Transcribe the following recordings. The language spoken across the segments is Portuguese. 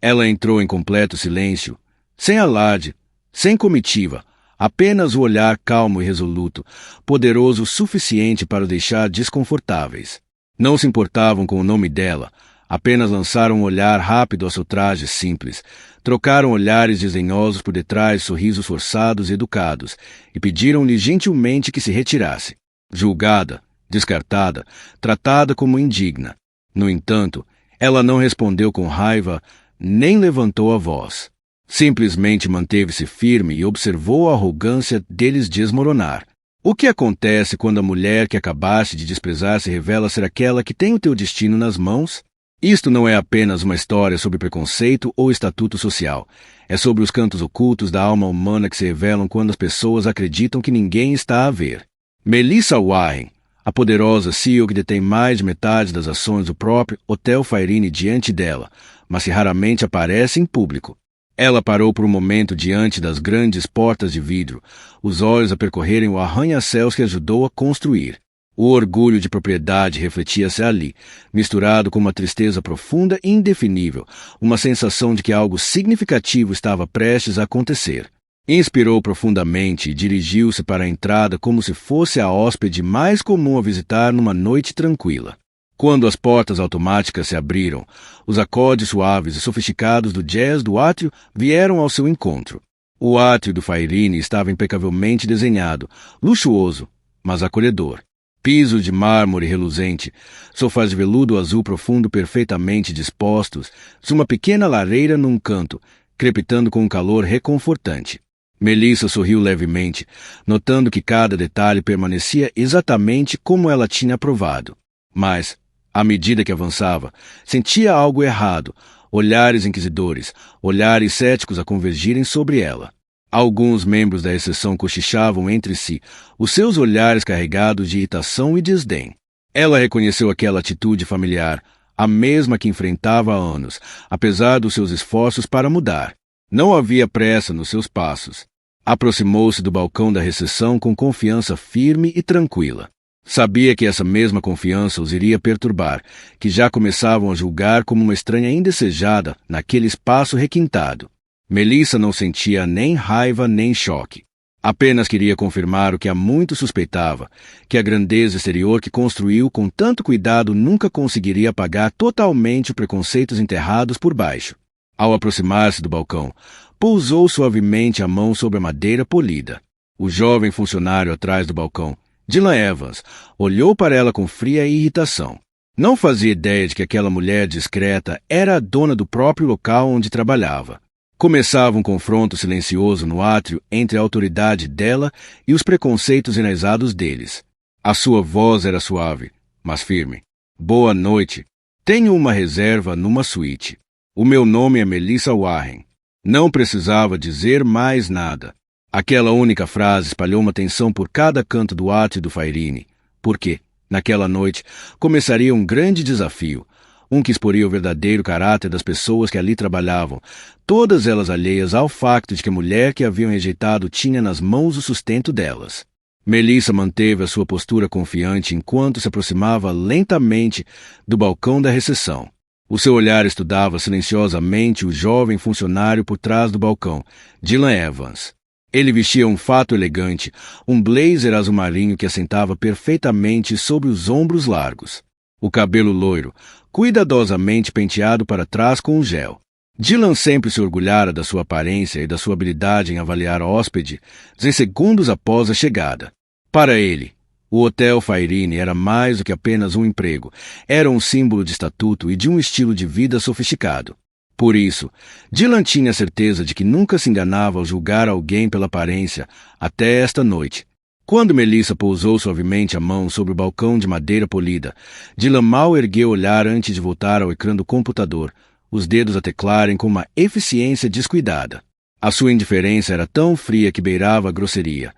Ela entrou em completo silêncio, sem alarde, sem comitiva, apenas o olhar calmo e resoluto, poderoso o suficiente para o deixar desconfortáveis. Não se importavam com o nome dela, apenas lançaram um olhar rápido ao seu traje simples, trocaram olhares desdenhosos por detrás de sorrisos forçados e educados, e pediram-lhe gentilmente que se retirasse. Julgada, descartada, tratada como indigna. No entanto, ela não respondeu com raiva, nem levantou a voz. Simplesmente manteve-se firme e observou a arrogância deles desmoronar. O que acontece quando a mulher que acabaste de desprezar se revela ser aquela que tem o teu destino nas mãos? Isto não é apenas uma história sobre preconceito ou estatuto social. É sobre os cantos ocultos da alma humana que se revelam quando as pessoas acreditam que ninguém está a ver. Melissa Warren, a poderosa CEO que detém mais de metade das ações do próprio Hotel Fairine diante dela, mas que raramente aparece em público. Ela parou por um momento diante das grandes portas de vidro, os olhos a percorrerem o arranha-céus que ajudou a construir. O orgulho de propriedade refletia-se ali, misturado com uma tristeza profunda e indefinível, uma sensação de que algo significativo estava prestes a acontecer. Inspirou profundamente e dirigiu-se para a entrada como se fosse a hóspede mais comum a visitar numa noite tranquila. Quando as portas automáticas se abriram, os acordes suaves e sofisticados do jazz do átrio vieram ao seu encontro. O átrio do Fairine estava impecavelmente desenhado, luxuoso, mas acolhedor. Pisos de mármore reluzente, sofás de veludo azul profundo perfeitamente dispostos, uma pequena lareira num canto, crepitando com um calor reconfortante. Melissa sorriu levemente, notando que cada detalhe permanecia exatamente como ela tinha aprovado. Mas, à medida que avançava, sentia algo errado, olhares inquisidores, olhares céticos a convergirem sobre ela. Alguns membros da exceção cochichavam entre si, os seus olhares carregados de irritação e desdém. Ela reconheceu aquela atitude familiar, a mesma que enfrentava há anos, apesar dos seus esforços para mudar. Não havia pressa nos seus passos. Aproximou-se do balcão da recepção com confiança firme e tranquila. Sabia que essa mesma confiança os iria perturbar, que já começavam a julgar como uma estranha indesejada naquele espaço requintado. Melissa não sentia nem raiva nem choque. Apenas queria confirmar o que há muito suspeitava, que a grandeza exterior que construiu com tanto cuidado nunca conseguiria apagar totalmente os preconceitos enterrados por baixo. Ao aproximar-se do balcão, pousou suavemente a mão sobre a madeira polida. O jovem funcionário atrás do balcão, Dylan Evans, olhou para ela com fria irritação. Não fazia ideia de que aquela mulher discreta era a dona do próprio local onde trabalhava. Começava um confronto silencioso no átrio entre a autoridade dela e os preconceitos enraizados deles. A sua voz era suave, mas firme. Boa noite. Tenho uma reserva numa suíte. O meu nome é Melissa Warren. Não precisava dizer mais nada. Aquela única frase espalhou uma tensão por cada canto do átrio do Fairine, porque, naquela noite, começaria um grande desafio, um que exporia o verdadeiro caráter das pessoas que ali trabalhavam, todas elas alheias ao facto de que a mulher que haviam rejeitado tinha nas mãos o sustento delas. Melissa manteve a sua postura confiante enquanto se aproximava lentamente do balcão da recepção. O seu olhar estudava silenciosamente o jovem funcionário por trás do balcão, Dylan Evans. Ele vestia um fato elegante, um blazer azul marinho que assentava perfeitamente sobre os ombros largos. O cabelo loiro, cuidadosamente penteado para trás com um gel. Dylan sempre se orgulhara da sua aparência e da sua habilidade em avaliar hóspedes em segundos após a chegada. Para ele, o Hotel Fairine era mais do que apenas um emprego, era um símbolo de estatuto e de um estilo de vida sofisticado. Por isso, Dylan tinha certeza de que nunca se enganava ao julgar alguém pela aparência, até esta noite. Quando Melissa pousou suavemente a mão sobre o balcão de madeira polida, Dylan mal ergueu o olhar antes de voltar ao ecrã do computador, os dedos a teclarem com uma eficiência descuidada. A sua indiferença era tão fria que beirava a grosseria.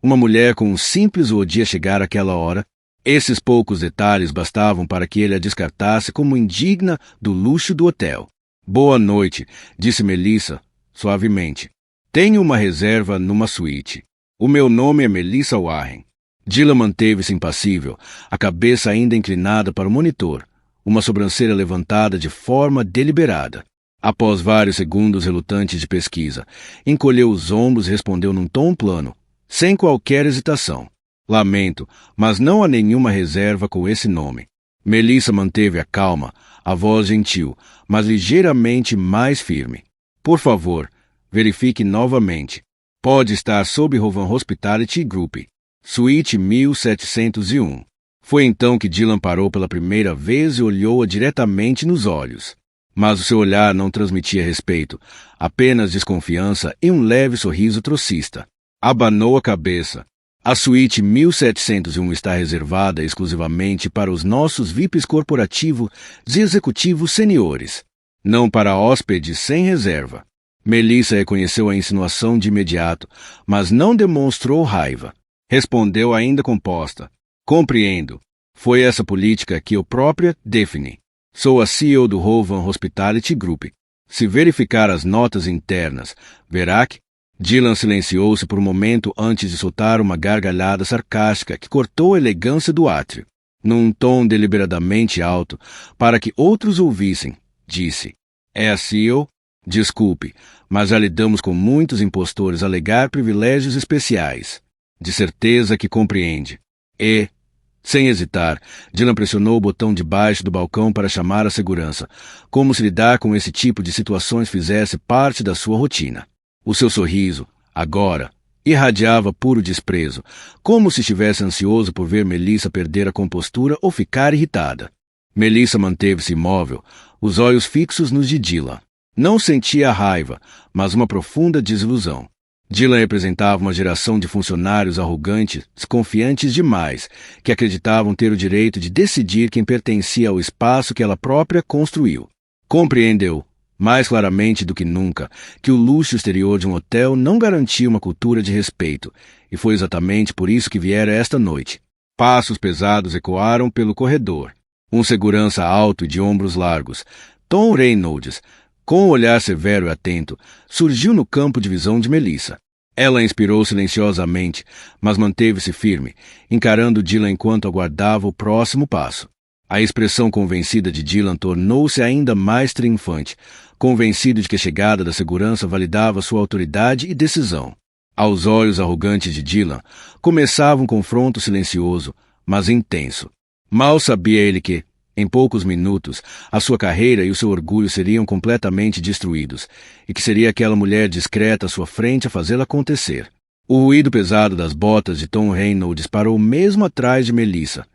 Uma mulher com um simples o odia chegar àquela hora. Esses poucos detalhes bastavam para que ele a descartasse como indigna do luxo do hotel. Boa noite, disse Melissa, suavemente. Tenho uma reserva numa suíte. O meu nome é Melissa Warren. Dylan manteve-se impassível, a cabeça ainda inclinada para o monitor, uma sobrancelha levantada de forma deliberada. Após vários segundos relutantes de pesquisa, encolheu os ombros e respondeu num tom plano, sem qualquer hesitação. Lamento, mas não há nenhuma reserva com esse nome. Melissa manteve a calma, a voz gentil, mas ligeiramente mais firme. Por favor, verifique novamente. Pode estar sob Hovan Hospitality Group, Suíte 1701. Foi então que Dylan parou pela primeira vez e olhou-a diretamente nos olhos. Mas o seu olhar não transmitia respeito, apenas desconfiança e um leve sorriso trocista. Abanou a cabeça. A suíte 1701 está reservada exclusivamente para os nossos VIPs corporativo e executivos seniores, não para hóspedes sem reserva. Melissa reconheceu a insinuação de imediato, mas não demonstrou raiva. Respondeu ainda composta. Compreendo. Foi essa política que eu própria defini. Sou a CEO do Hovan Hospitality Group. Se verificar as notas internas, verá que... Dylan silenciou-se por um momento antes de soltar uma gargalhada sarcástica que cortou a elegância do átrio. Num tom deliberadamente alto, para que outros ouvissem, disse, é a CEO? Desculpe, mas já lidamos com muitos impostores a alegar privilégios especiais. De certeza que compreende. E... Sem hesitar, Dylan pressionou o botão de baixo do balcão para chamar a segurança, como se lidar com esse tipo de situações fizesse parte da sua rotina. O seu sorriso, agora, irradiava puro desprezo, como se estivesse ansioso por ver Melissa perder a compostura ou ficar irritada. Melissa manteve-se imóvel, os olhos fixos nos de Dylan. Não sentia raiva, mas uma profunda desilusão. Dylan representava uma geração de funcionários arrogantes, desconfiantes demais, que acreditavam ter o direito de decidir quem pertencia ao espaço que ela própria construiu. Compreendeu, mais claramente do que nunca, que o luxo exterior de um hotel não garantia uma cultura de respeito, e foi exatamente por isso que viera esta noite. Passos pesados ecoaram pelo corredor. Um segurança alto e de ombros largos, Tom Reynolds, com um olhar severo e atento, surgiu no campo de visão de Melissa. Ela inspirou silenciosamente, mas manteve-se firme, encarando Dylan enquanto aguardava o próximo passo. A expressão convencida de Dylan tornou-se ainda mais triunfante, convencido de que a chegada da segurança validava sua autoridade e decisão. Aos olhos arrogantes de Dylan, começava um confronto silencioso, mas intenso. Mal sabia ele que, em poucos minutos, a sua carreira e o seu orgulho seriam completamente destruídos, e que seria aquela mulher discreta à sua frente a fazê-lo acontecer. O ruído pesado das botas de Tom Reynolds parou mesmo atrás de Melissa.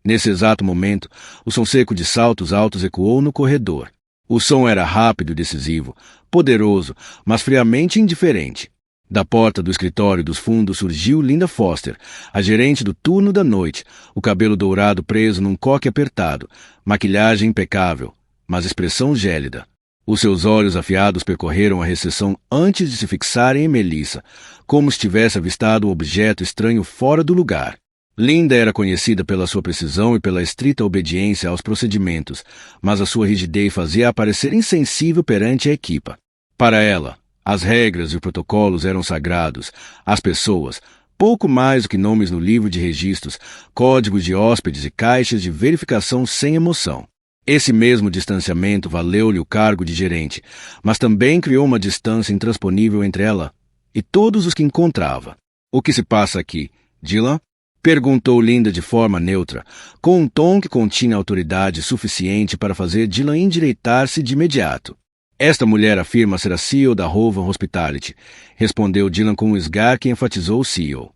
Nesse exato momento, o som seco de saltos altos ecoou no corredor. O som era rápido e decisivo, poderoso, mas friamente indiferente. Da porta do escritório dos fundos surgiu Linda Foster, a gerente do turno da noite, o cabelo dourado preso num coque apertado, maquilhagem impecável, mas expressão gélida. Os seus olhos afiados percorreram a recepção antes de se fixarem em Melissa, como se tivesse avistado um objeto estranho fora do lugar. Linda era conhecida pela sua precisão e pela estrita obediência aos procedimentos, mas a sua rigidez fazia-a parecer insensível perante a equipa. Para ela, as regras e os protocolos eram sagrados. As pessoas, pouco mais do que nomes no livro de registros, códigos de hóspedes e caixas de verificação sem emoção. Esse mesmo distanciamento valeu-lhe o cargo de gerente, mas também criou uma distância intransponível entre ela e todos os que encontrava. O que se passa aqui, Dylan? Perguntou Linda de forma neutra, com um tom que continha autoridade suficiente para fazer Dylan endireitar-se de imediato. Esta mulher afirma ser a CEO da Hovan Hospitality, respondeu Dylan com um esgar que enfatizou o CEO.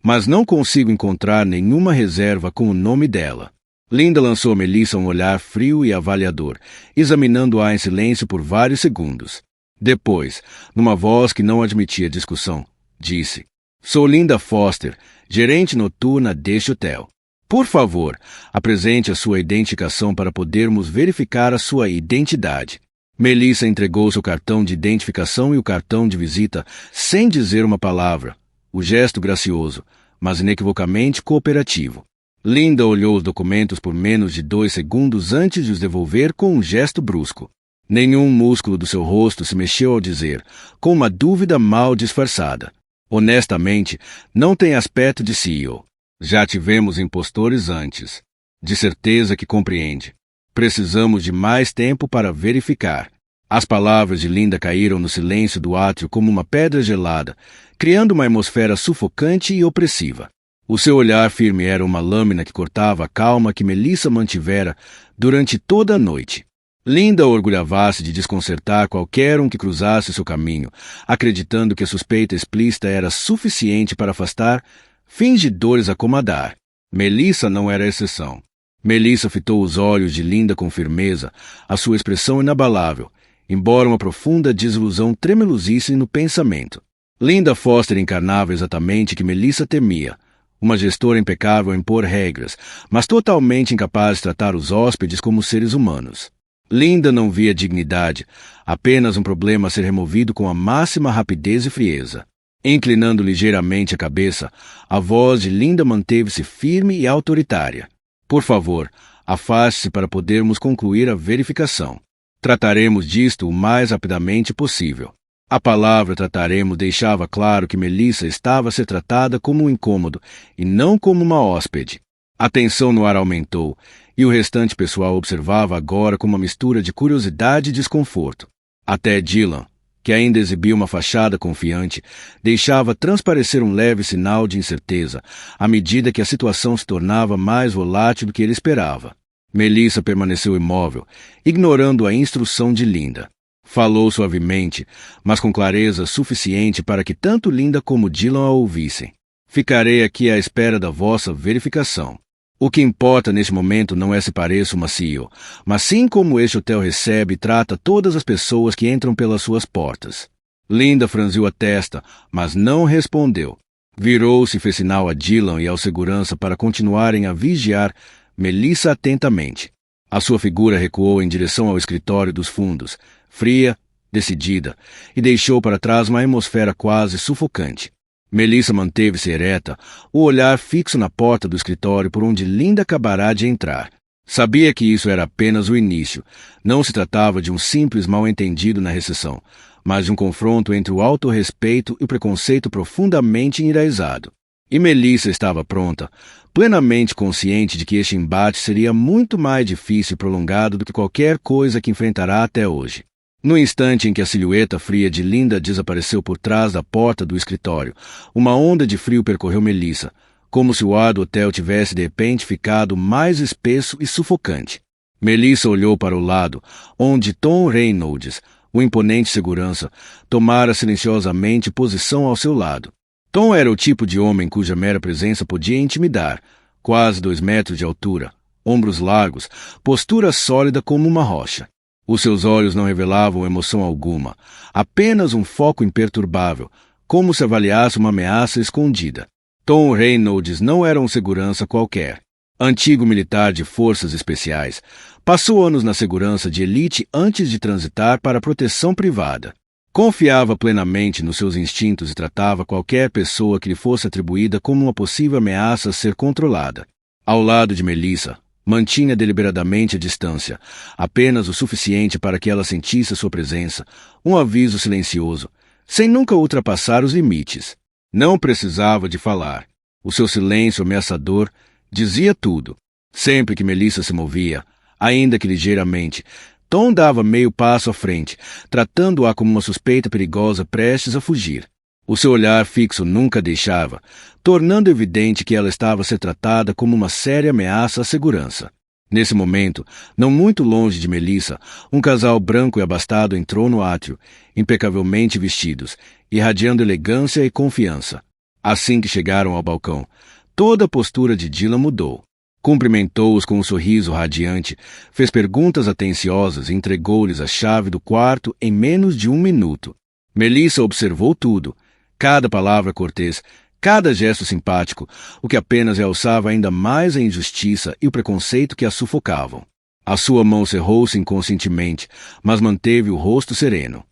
Mas não consigo encontrar nenhuma reserva com o nome dela. Linda lançou a Melissa um olhar frio e avaliador, examinando-a em silêncio por vários segundos. Depois, numa voz que não admitia discussão, disse, sou Linda Foster, gerente noturna deste hotel. Por favor, apresente a sua identificação para podermos verificar a sua identidade. Melissa entregou seu cartão de identificação e o cartão de visita sem dizer uma palavra, o gesto gracioso, mas inequivocamente cooperativo. Linda olhou os documentos por menos de 2 segundos antes de os devolver com um gesto brusco. Nenhum músculo do seu rosto se mexeu ao dizer, com uma dúvida mal disfarçada. Honestamente, não tem aspecto de CEO. Já tivemos impostores antes. De certeza que compreende. Precisamos de mais tempo para verificar. As palavras de Linda caíram no silêncio do átrio como uma pedra gelada, criando uma atmosfera sufocante e opressiva. O seu olhar firme era uma lâmina que cortava a calma que Melissa mantivera durante toda a noite. Linda orgulhava-se de desconcertar qualquer um que cruzasse seu caminho, acreditando que a suspeita explícita era suficiente para afastar fingidores a acomodar. Melissa não era a exceção. Melissa fitou os olhos de Linda com firmeza, a sua expressão inabalável, embora uma profunda desilusão tremeluzisse no pensamento. Linda Foster encarnava exatamente o que Melissa temia, uma gestora impecável em impor regras, mas totalmente incapaz de tratar os hóspedes como seres humanos. Linda não via dignidade, apenas um problema a ser removido com a máxima rapidez e frieza. Inclinando ligeiramente a cabeça, a voz de Linda manteve-se firme e autoritária. Por favor, afaste-se para podermos concluir a verificação. Trataremos disto o mais rapidamente possível. A palavra trataremos deixava claro que Melissa estava a ser tratada como um incômodo e não como uma hóspede. A tensão no ar aumentou, e o restante pessoal observava agora com uma mistura de curiosidade e desconforto. Até Dylan, que ainda exibia uma fachada confiante, deixava transparecer um leve sinal de incerteza, à medida que a situação se tornava mais volátil do que ele esperava. Melissa permaneceu imóvel, ignorando a instrução de Linda. Falou suavemente, mas com clareza suficiente para que tanto Linda como Dylan a ouvissem. Ficarei aqui à espera da vossa verificação. O que importa neste momento não é se pareço uma CEO, mas sim como este hotel recebe e trata todas as pessoas que entram pelas suas portas. Linda franziu a testa, mas não respondeu. Virou-se e fez sinal a Dylan e ao segurança para continuarem a vigiar Melissa atentamente. A sua figura recuou em direção ao escritório dos fundos, fria, decidida, e deixou para trás uma atmosfera quase sufocante. Melissa manteve-se ereta, o olhar fixo na porta do escritório por onde Linda acabará de entrar. Sabia que isso era apenas o início. Não se tratava de um simples mal-entendido na recepção, mas de um confronto entre o autorrespeito e o preconceito profundamente enraizado. E Melissa estava pronta, plenamente consciente de que este embate seria muito mais difícil e prolongado do que qualquer coisa que enfrentará até hoje. No instante em que a silhueta fria de Linda desapareceu por trás da porta do escritório, uma onda de frio percorreu Melissa, como se o ar do hotel tivesse de repente ficado mais espesso e sufocante. Melissa olhou para o lado, onde Tom Reynolds, o imponente segurança, tomara silenciosamente posição ao seu lado. Tom era o tipo de homem cuja mera presença podia intimidar, quase 2 metros de altura, ombros largos, postura sólida como uma rocha. Os seus olhos não revelavam emoção alguma, apenas um foco imperturbável, como se avaliasse uma ameaça escondida. Tom Reynolds não era um segurança qualquer. Antigo militar de forças especiais, passou anos na segurança de elite antes de transitar para a proteção privada. Confiava plenamente nos seus instintos e tratava qualquer pessoa que lhe fosse atribuída como uma possível ameaça a ser controlada. Ao lado de Melissa, mantinha deliberadamente a distância, apenas o suficiente para que ela sentisse sua presença, um aviso silencioso, sem nunca ultrapassar os limites. Não precisava de falar. O seu silêncio ameaçador dizia tudo. Sempre que Melissa se movia, ainda que ligeiramente, Tom dava meio passo à frente, tratando-a como uma suspeita perigosa prestes a fugir. O seu olhar fixo nunca deixava, tornando evidente que ela estava a ser tratada como uma séria ameaça à segurança. Nesse momento, não muito longe de Melissa, um casal branco e abastado entrou no átrio, impecavelmente vestidos, irradiando elegância e confiança. Assim que chegaram ao balcão, toda a postura de Dylan mudou. Cumprimentou-os com um sorriso radiante, fez perguntas atenciosas e entregou-lhes a chave do quarto em menos de 1 minuto. Melissa observou tudo, cada palavra cortês, cada gesto simpático, o que apenas realçava ainda mais a injustiça e o preconceito que a sufocavam. A sua mão cerrou-se inconscientemente, mas manteve o rosto sereno.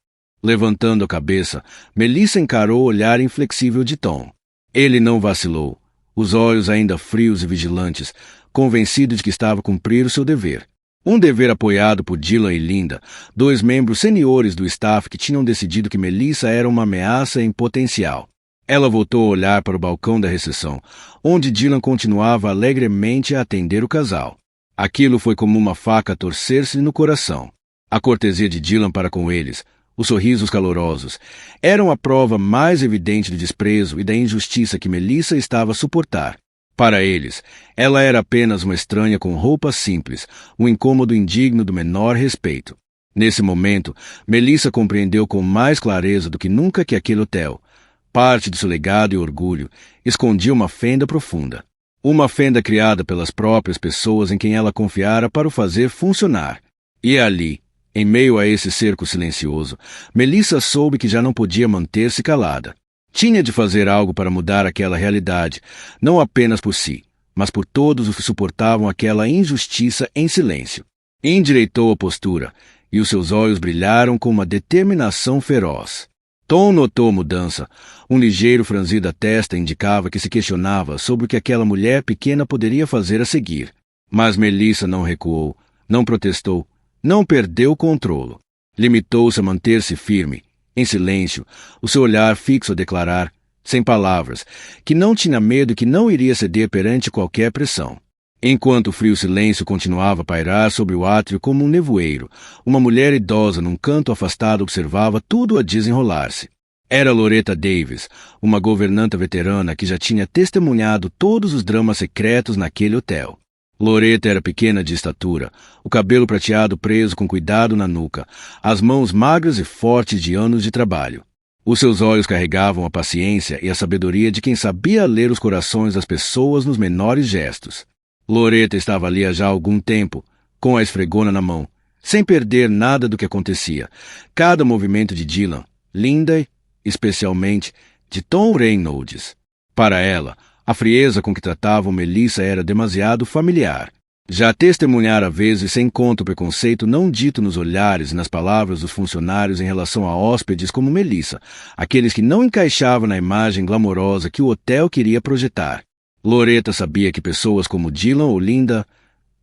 Levantando a cabeça, Melissa encarou o olhar inflexível de Tom. Ele não vacilou, os olhos ainda frios e vigilantes, convencido de que estava a cumprir o seu dever. Um dever apoiado por Dylan e Linda, 2 membros seniores do staff que tinham decidido que Melissa era uma ameaça em potencial. Ela voltou a olhar para o balcão da recepção, onde Dylan continuava alegremente a atender o casal. Aquilo foi como uma faca a torcer-se no coração. A cortesia de Dylan para com eles, os sorrisos calorosos, eram a prova mais evidente do desprezo e da injustiça que Melissa estava a suportar. Para eles, ela era apenas uma estranha com roupas simples, um incômodo indigno do menor respeito. Nesse momento, Melissa compreendeu com mais clareza do que nunca que aquele hotel, parte de seu legado e orgulho, escondia uma fenda profunda. Uma fenda criada pelas próprias pessoas em quem ela confiara para o fazer funcionar. E ali, em meio a esse cerco silencioso, Melissa soube que já não podia manter-se calada. Tinha de fazer algo para mudar aquela realidade, não apenas por si, mas por todos os que suportavam aquela injustiça em silêncio. Endireitou a postura, e os seus olhos brilharam com uma determinação feroz. Tom notou a mudança. Um ligeiro franzir da testa indicava que se questionava sobre o que aquela mulher pequena poderia fazer a seguir. Mas Melissa não recuou, não protestou, não perdeu o controle. Limitou-se a manter-se firme, em silêncio, o seu olhar fixo a declarar, sem palavras, que não tinha medo e que não iria ceder perante qualquer pressão. Enquanto o frio silêncio continuava a pairar sobre o átrio como um nevoeiro, uma mulher idosa num canto afastado observava tudo a desenrolar-se. Era Loretta Davis, uma governanta veterana que já tinha testemunhado todos os dramas secretos naquele hotel. Loretta era pequena de estatura, o cabelo prateado preso com cuidado na nuca, as mãos magras e fortes de anos de trabalho. Os seus olhos carregavam a paciência e a sabedoria de quem sabia ler os corações das pessoas nos menores gestos. Loretta estava ali há já algum tempo, com a esfregona na mão, sem perder nada do que acontecia. Cada movimento de Dylan, Linda e, especialmente, de Tom Reynolds. Para ela, a frieza com que tratavam Melissa era demasiado familiar. Já testemunhara vezes sem conta o preconceito não dito nos olhares e nas palavras dos funcionários em relação a hóspedes como Melissa, aqueles que não encaixavam na imagem glamourosa que o hotel queria projetar. Loretta sabia que pessoas como Dylan ou Linda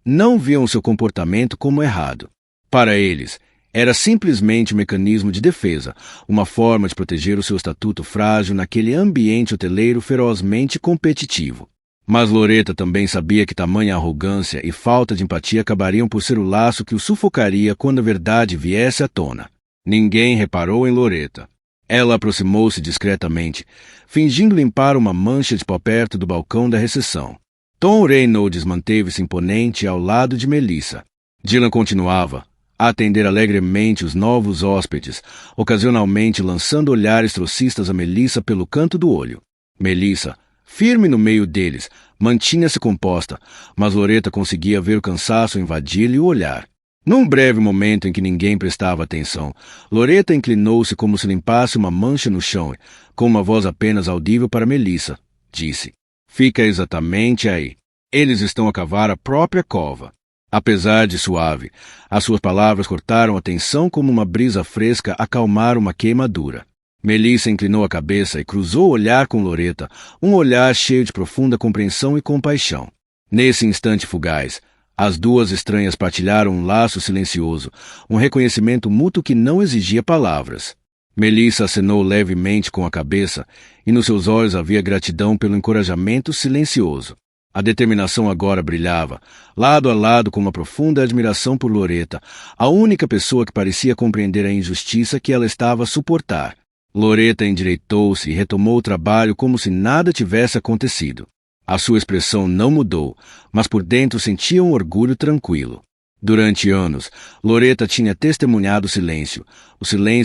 não viam seu comportamento como errado. Para eles, era simplesmente um mecanismo de defesa, uma forma de proteger o seu estatuto frágil naquele ambiente hoteleiro ferozmente competitivo. Mas Loretta também sabia que tamanha arrogância e falta de empatia acabariam por ser o laço que o sufocaria quando a verdade viesse à tona. Ninguém reparou em Loretta. Ela aproximou-se discretamente, fingindo limpar uma mancha de pó perto do balcão da recepção. Tom Reynolds manteve-se imponente ao lado de Melissa. Dylan continuava a atender alegremente os novos hóspedes, ocasionalmente lançando olhares trocistas a Melissa pelo canto do olho. Melissa, firme no meio deles, mantinha-se composta, mas Loretta conseguia ver o cansaço invadir-lhe o olhar. Num breve momento em que ninguém prestava atenção, Loretta inclinou-se como se limpasse uma mancha no chão e, com uma voz apenas audível para Melissa, disse: "Fica exatamente aí. Eles estão a cavar a própria cova." Apesar de suave, as suas palavras cortaram a tensão como uma brisa fresca a acalmar uma queimadura. Melissa inclinou a cabeça e cruzou o olhar com Loretta, um olhar cheio de profunda compreensão e compaixão. Nesse instante fugaz, as duas estranhas partilharam um laço silencioso, um reconhecimento mútuo que não exigia palavras. Melissa acenou levemente com a cabeça, e nos seus olhos havia gratidão pelo encorajamento silencioso. A determinação agora brilhava, lado a lado com uma profunda admiração por Loretta, a única pessoa que parecia compreender a injustiça que ela estava a suportar. Loretta endireitou-se e retomou o trabalho como se nada tivesse acontecido. A sua expressão não mudou, mas por dentro sentia um orgulho tranquilo. Durante anos, Loretta tinha testemunhado o silêncio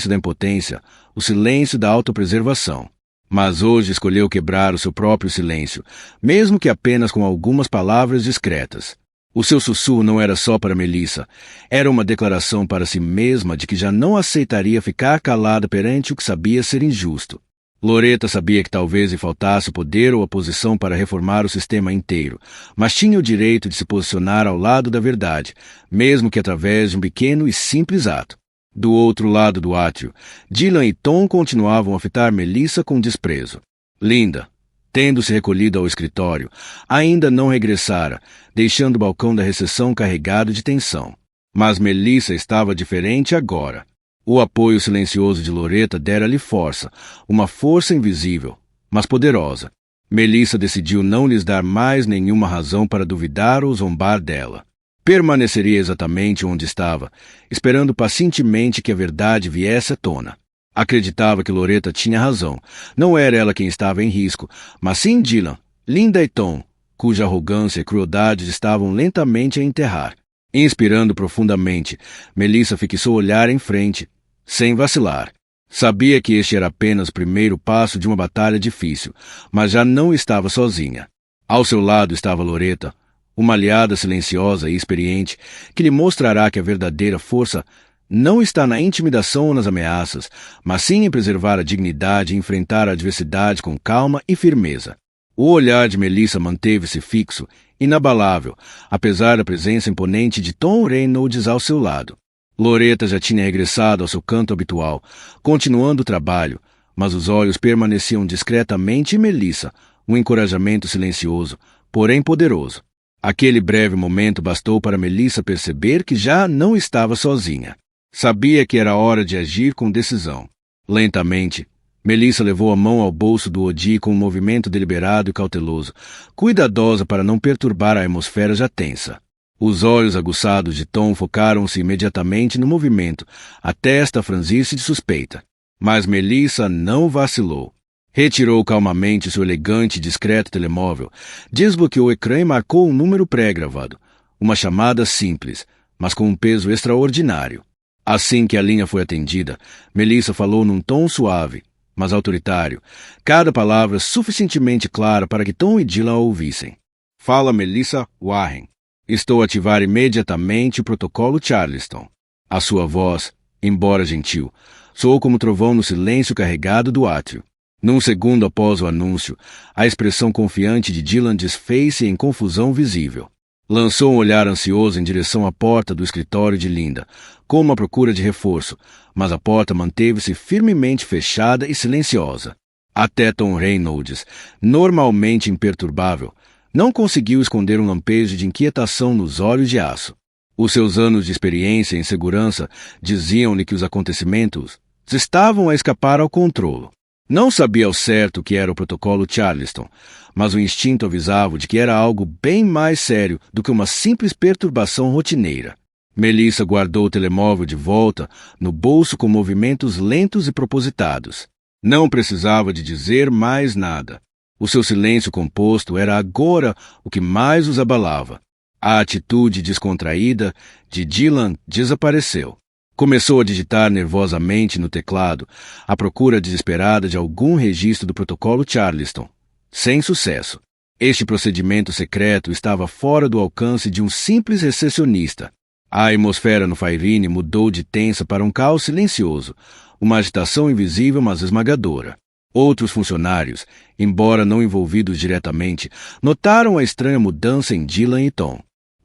da impotência, o silêncio da autopreservação. Mas hoje escolheu quebrar o seu próprio silêncio, mesmo que apenas com algumas palavras discretas. O seu sussurro não era só para Melissa, era uma declaração para si mesma de que já não aceitaria ficar calada perante o que sabia ser injusto. Loretta sabia que talvez lhe faltasse o poder ou a posição para reformar o sistema inteiro, mas tinha o direito de se posicionar ao lado da verdade, mesmo que através de um pequeno e simples ato. Do outro lado do átrio, Dylan e Tom continuavam a fitar Melissa com desprezo. Linda, tendo se recolhido ao escritório, ainda não regressara, deixando o balcão da recepção carregado de tensão. Mas Melissa estava diferente agora. O apoio silencioso de Loretta dera-lhe força, uma força invisível, mas poderosa. Melissa decidiu não lhes dar mais nenhuma razão para duvidar ou zombar dela. Permaneceria exatamente onde estava, esperando pacientemente que a verdade viesse à tona. Acreditava que Loretta tinha razão. Não era ela quem estava em risco, mas sim Dylan, Linda e Tom, cuja arrogância e crueldade estavam lentamente a enterrar. Inspirando profundamente, Melissa fixou o olhar em frente, sem vacilar. Sabia que este era apenas o primeiro passo de uma batalha difícil, mas já não estava sozinha. Ao seu lado estava Loretta, uma aliada silenciosa e experiente, que lhe mostrará que a verdadeira força não está na intimidação ou nas ameaças, mas sim em preservar a dignidade e enfrentar a adversidade com calma e firmeza. O olhar de Melissa manteve-se fixo, inabalável, apesar da presença imponente de Tom Reynolds ao seu lado. Loretta já tinha regressado ao seu canto habitual, continuando o trabalho, mas os olhos permaneciam discretamente em Melissa, um encorajamento silencioso, porém poderoso. Aquele breve momento bastou para Melissa perceber que já não estava sozinha. Sabia que era hora de agir com decisão. Lentamente, Melissa levou a mão ao bolso do Odi com um movimento deliberado e cauteloso, cuidadosa para não perturbar a atmosfera já tensa. Os olhos aguçados de Tom focaram-se imediatamente no movimento, a testa franzir-se de suspeita. Mas Melissa não vacilou. Retirou calmamente seu elegante e discreto telemóvel, desbloqueou o ecrã e marcou um número pré-gravado. Uma chamada simples, mas com um peso extraordinário. Assim que a linha foi atendida, Melissa falou num tom suave, mas autoritário, cada palavra suficientemente clara para que Tom e Dylan a ouvissem. Fala Melissa Warren. Estou a ativar imediatamente o protocolo Charleston. A sua voz, embora gentil, soou como trovão no silêncio carregado do átrio. Num segundo após o anúncio, a expressão confiante de Dylan desfez-se em confusão visível. Lançou um olhar ansioso em direção à porta do escritório de Linda, como à procura de reforço, mas a porta manteve-se firmemente fechada e silenciosa. Até Tom Reynolds, normalmente imperturbável, não conseguiu esconder um lampejo de inquietação nos olhos de aço. Os seus anos de experiência em segurança diziam-lhe que os acontecimentos estavam a escapar ao controle. Não sabia ao certo o que era o protocolo Charleston, mas o instinto avisava de que era algo bem mais sério do que uma simples perturbação rotineira. Melissa guardou o telemóvel de volta no bolso com movimentos lentos e propositados. Não precisava de dizer mais nada. O seu silêncio composto era agora o que mais os abalava. A atitude descontraída de Dylan desapareceu. Começou a digitar nervosamente no teclado, à procura desesperada de algum registro do protocolo Charleston. Sem sucesso. Este procedimento secreto estava fora do alcance de um simples recepcionista. A atmosfera no Fairine mudou de tensa para um caos silencioso, uma agitação invisível mas esmagadora. Outros funcionários, embora não envolvidos diretamente, notaram a estranha mudança em Dylan e Tom.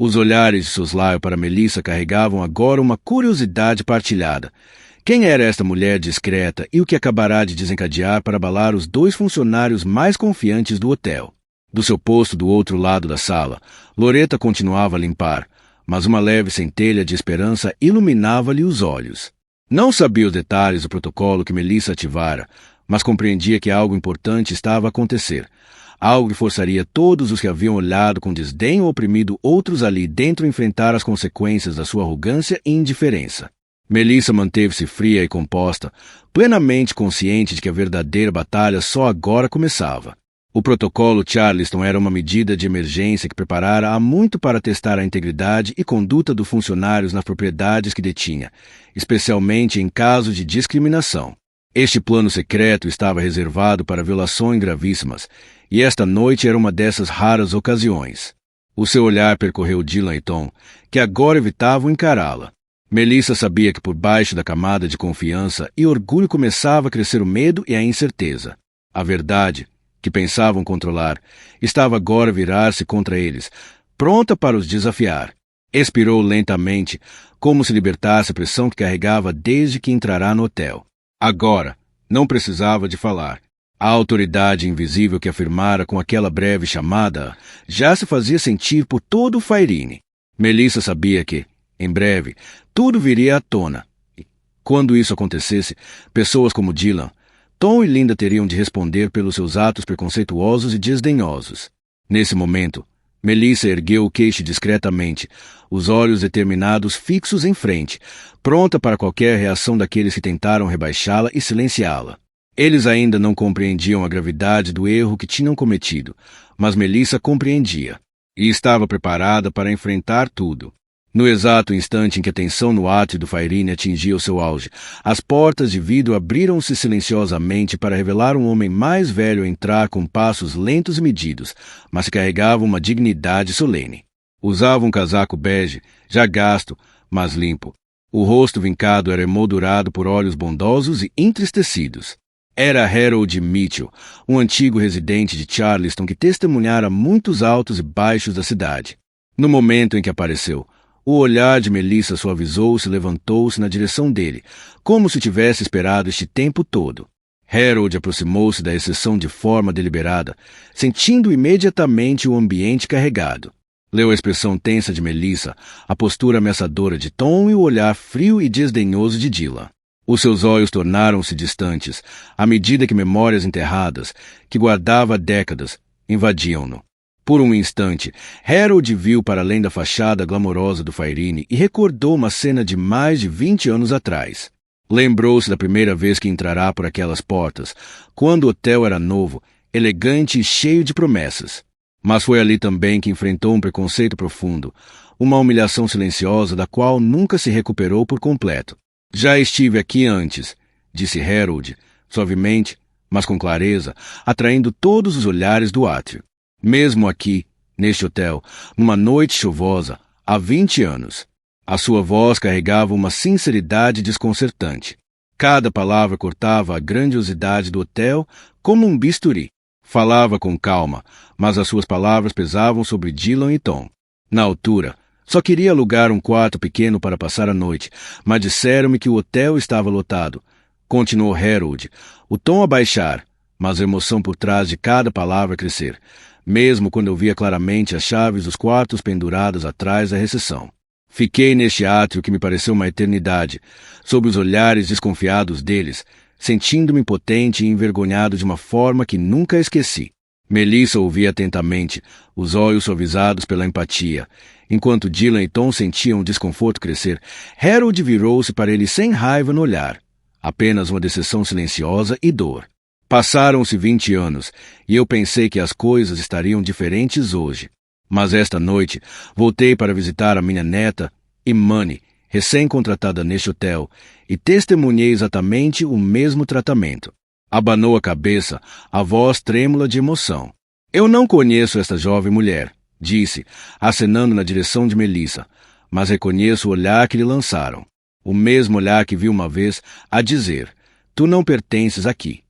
Os olhares de soslaio para Melissa carregavam agora uma curiosidade partilhada. Quem era esta mulher discreta e o que acabará de desencadear para abalar os dois funcionários mais confiantes do hotel? Do seu posto do outro lado da sala, Loretta continuava a limpar, mas uma leve centelha de esperança iluminava-lhe os olhos. Não sabia os detalhes do protocolo que Melissa ativara, mas compreendia que algo importante estava a acontecer. Algo que forçaria todos os que haviam olhado com desdém ou oprimido outros ali dentro a enfrentar as consequências da sua arrogância e indiferença. Melissa manteve-se fria e composta, plenamente consciente de que a verdadeira batalha só agora começava. O protocolo Charleston era uma medida de emergência que preparara há muito para testar a integridade e conduta dos funcionários nas propriedades que detinha, especialmente em caso de discriminação. Este plano secreto estava reservado para violações gravíssimas, e esta noite era uma dessas raras ocasiões. O seu olhar percorreu Dylan e Tom, que agora evitavam encará-la. Melissa sabia que por baixo da camada de confiança e orgulho começava a crescer o medo e a incerteza. A verdade, que pensavam controlar, estava agora a virar-se contra eles, pronta para os desafiar. Expirou lentamente, como se libertasse a pressão que carregava desde que entrará no hotel. Agora, não precisava de falar. A autoridade invisível que afirmara com aquela breve chamada já se fazia sentir por todo o Fairine. Melissa sabia que, em breve, tudo viria à tona. E, quando isso acontecesse, pessoas como Dylan, Tom e Linda teriam de responder pelos seus atos preconceituosos e desdenhosos. Nesse momento, Melissa ergueu o queixo discretamente, os olhos determinados fixos em frente, pronta para qualquer reação daqueles que tentaram rebaixá-la e silenciá-la. Eles ainda não compreendiam a gravidade do erro que tinham cometido, mas Melissa compreendia, e estava preparada para enfrentar tudo. No exato instante em que a tensão no átrio do Fairine atingia o seu auge, as portas de vidro abriram-se silenciosamente para revelar um homem mais velho entrar com passos lentos e medidos, mas que carregava uma dignidade solene. Usava um casaco bege, já gasto, mas limpo. O rosto vincado era emoldurado por olhos bondosos e entristecidos. Era Harold Mitchell, um antigo residente de Charleston que testemunhara muitos altos e baixos da cidade. No momento em que apareceu, o olhar de Melissa suavizou-se e levantou-se na direção dele, como se tivesse esperado este tempo todo. Harold aproximou-se da exceção de forma deliberada, sentindo imediatamente o ambiente carregado. Leu a expressão tensa de Melissa, a postura ameaçadora de Tom e o olhar frio e desdenhoso de Dylan. Os seus olhos tornaram-se distantes, à medida que memórias enterradas, que guardava há décadas, invadiam-no. Por um instante, Harold viu para além da fachada glamourosa do Fairine e recordou uma cena de mais de 20 anos atrás. Lembrou-se da primeira vez que entrará por aquelas portas, quando o hotel era novo, elegante e cheio de promessas. Mas foi ali também que enfrentou um preconceito profundo, uma humilhação silenciosa da qual nunca se recuperou por completo. Já estive aqui antes, disse Harold, suavemente, mas com clareza, atraindo todos os olhares do átrio. Mesmo aqui, neste hotel, numa noite chuvosa, há 20 anos. A sua voz carregava uma sinceridade desconcertante. Cada palavra cortava a grandiosidade do hotel como um bisturi. Falava com calma, mas as suas palavras pesavam sobre Dylan e Tom. Na altura, só queria alugar um quarto pequeno para passar a noite, mas disseram-me que o hotel estava lotado. Continuou Harold, o tom a baixar, mas a emoção por trás de cada palavra crescer, mesmo quando eu via claramente as chaves dos quartos penduradas atrás da recepção. Fiquei neste átrio que me pareceu uma eternidade, sob os olhares desconfiados deles, sentindo-me impotente e envergonhado de uma forma que nunca esqueci. Melissa ouvia atentamente, os olhos suavizados pela empatia. Enquanto Dylan e Tom sentiam o desconforto crescer, Harold virou-se para ele sem raiva no olhar, apenas uma decepção silenciosa e dor. Passaram-se 20 anos, e eu pensei que as coisas estariam diferentes hoje. Mas esta noite, voltei para visitar a minha neta, Imani, recém-contratada neste hotel, e testemunhei exatamente o mesmo tratamento. Abanou a cabeça, a voz trêmula de emoção. Eu não conheço esta jovem mulher, disse, acenando na direção de Melissa, mas reconheço o olhar que lhe lançaram. O mesmo olhar que vi uma vez a dizer, tu não pertences aqui.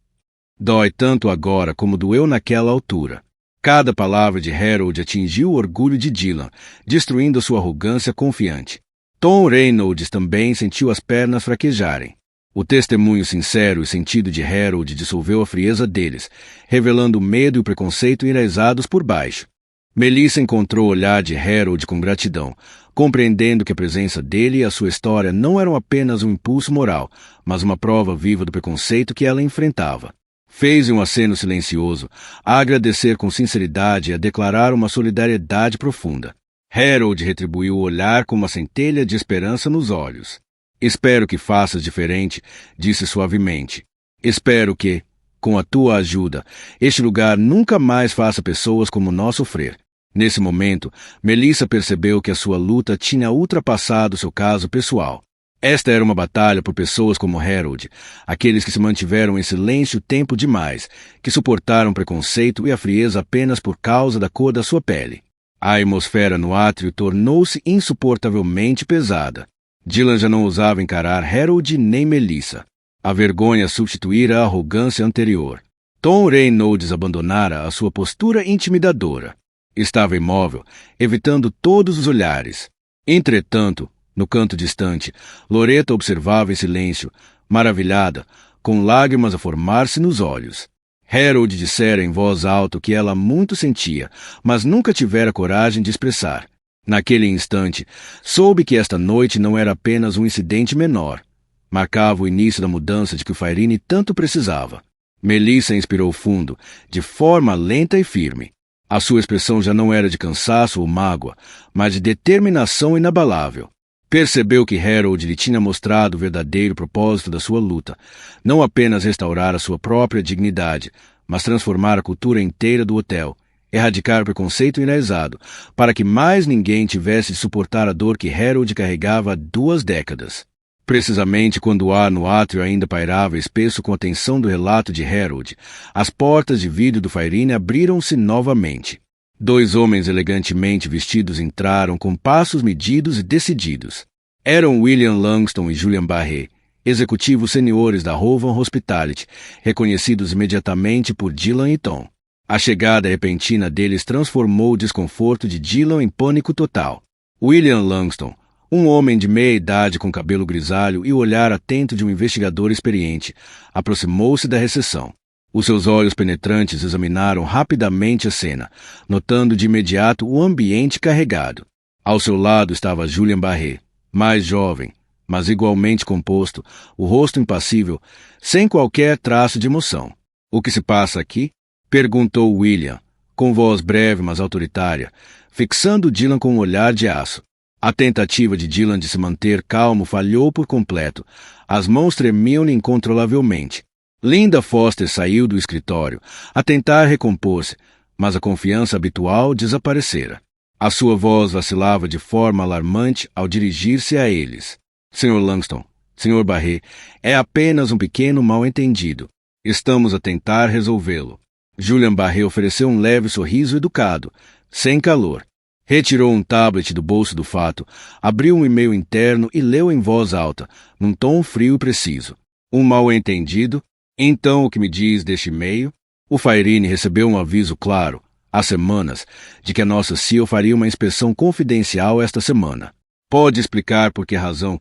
Dói tanto agora como doeu naquela altura. Cada palavra de Harold atingiu o orgulho de Dylan, destruindo sua arrogância confiante. Tom Reynolds também sentiu as pernas fraquejarem. O testemunho sincero e sentido de Harold dissolveu a frieza deles, revelando o medo e o preconceito enraizados por baixo. Melissa encontrou o olhar de Harold com gratidão, compreendendo que a presença dele e a sua história não eram apenas um impulso moral, mas uma prova viva do preconceito que ela enfrentava. Fez-lhe um aceno silencioso, a agradecer com sinceridade e a declarar uma solidariedade profunda. Harold retribuiu o olhar com uma centelha de esperança nos olhos. Espero que faças diferente, disse suavemente. Espero que, com a tua ajuda, este lugar nunca mais faça pessoas como nós sofrer. Nesse momento, Melissa percebeu que a sua luta tinha ultrapassado seu caso pessoal. Esta era uma batalha por pessoas como Harold, aqueles que se mantiveram em silêncio tempo demais, que suportaram preconceito e a frieza apenas por causa da cor da sua pele. A atmosfera no átrio tornou-se insuportavelmente pesada. Dylan já não ousava encarar Harold nem Melissa. A vergonha substituíra a arrogância anterior. Tom Reynolds abandonara a sua postura intimidadora. Estava imóvel, evitando todos os olhares. Entretanto, no canto distante, Loretta observava em silêncio, maravilhada, com lágrimas a formar-se nos olhos. Harold dissera em voz alta o que ela muito sentia, mas nunca tivera coragem de expressar. Naquele instante, soube que esta noite não era apenas um incidente menor. Marcava o início da mudança de que o Fairine tanto precisava. Melissa inspirou fundo, de forma lenta e firme. A sua expressão já não era de cansaço ou mágoa, mas de determinação inabalável. Percebeu que Harold lhe tinha mostrado o verdadeiro propósito da sua luta, não apenas restaurar a sua própria dignidade, mas transformar a cultura inteira do hotel, erradicar o preconceito enraizado, para que mais ninguém tivesse de suportar a dor que Harold carregava há 2 décadas. Precisamente quando o ar no átrio ainda pairava espesso com a tensão do relato de Harold, as portas de vidro do Fairine abriram-se novamente. 2 homens elegantemente vestidos entraram com passos medidos e decididos. Eram William Langston e Julian Barré, executivos seniores da Hovan Hospitality, reconhecidos imediatamente por Dylan e Tom. A chegada repentina deles transformou o desconforto de Dylan em pânico total. William Langston, um homem de meia idade com cabelo grisalho e o olhar atento de um investigador experiente, aproximou-se da recepção. Os seus olhos penetrantes examinaram rapidamente a cena, notando de imediato o ambiente carregado. Ao seu lado estava Julian Barré, mais jovem, mas igualmente composto, o rosto impassível, sem qualquer traço de emoção. "O que se passa aqui?" perguntou William, com voz breve mas autoritária, fixando Dylan com um olhar de aço. A tentativa de Dylan de se manter calmo falhou por completo. As mãos tremiam-lhe incontrolavelmente. Linda Foster saiu do escritório, a tentar recompor-se, mas a confiança habitual desaparecera. A sua voz vacilava de forma alarmante ao dirigir-se a eles. "Sr. Langston, Sr. Barré, é apenas um pequeno mal-entendido. Estamos a tentar resolvê-lo." Julian Barré ofereceu um leve sorriso educado, sem calor. Retirou um tablet do bolso do fato, abriu um e-mail interno e leu em voz alta, num tom frio e preciso. "Um mal-entendido? Então o que me diz deste e-mail?" O Fairine recebeu um aviso claro, há semanas, de que a nossa CEO faria uma inspeção confidencial esta semana. "Pode explicar por que razão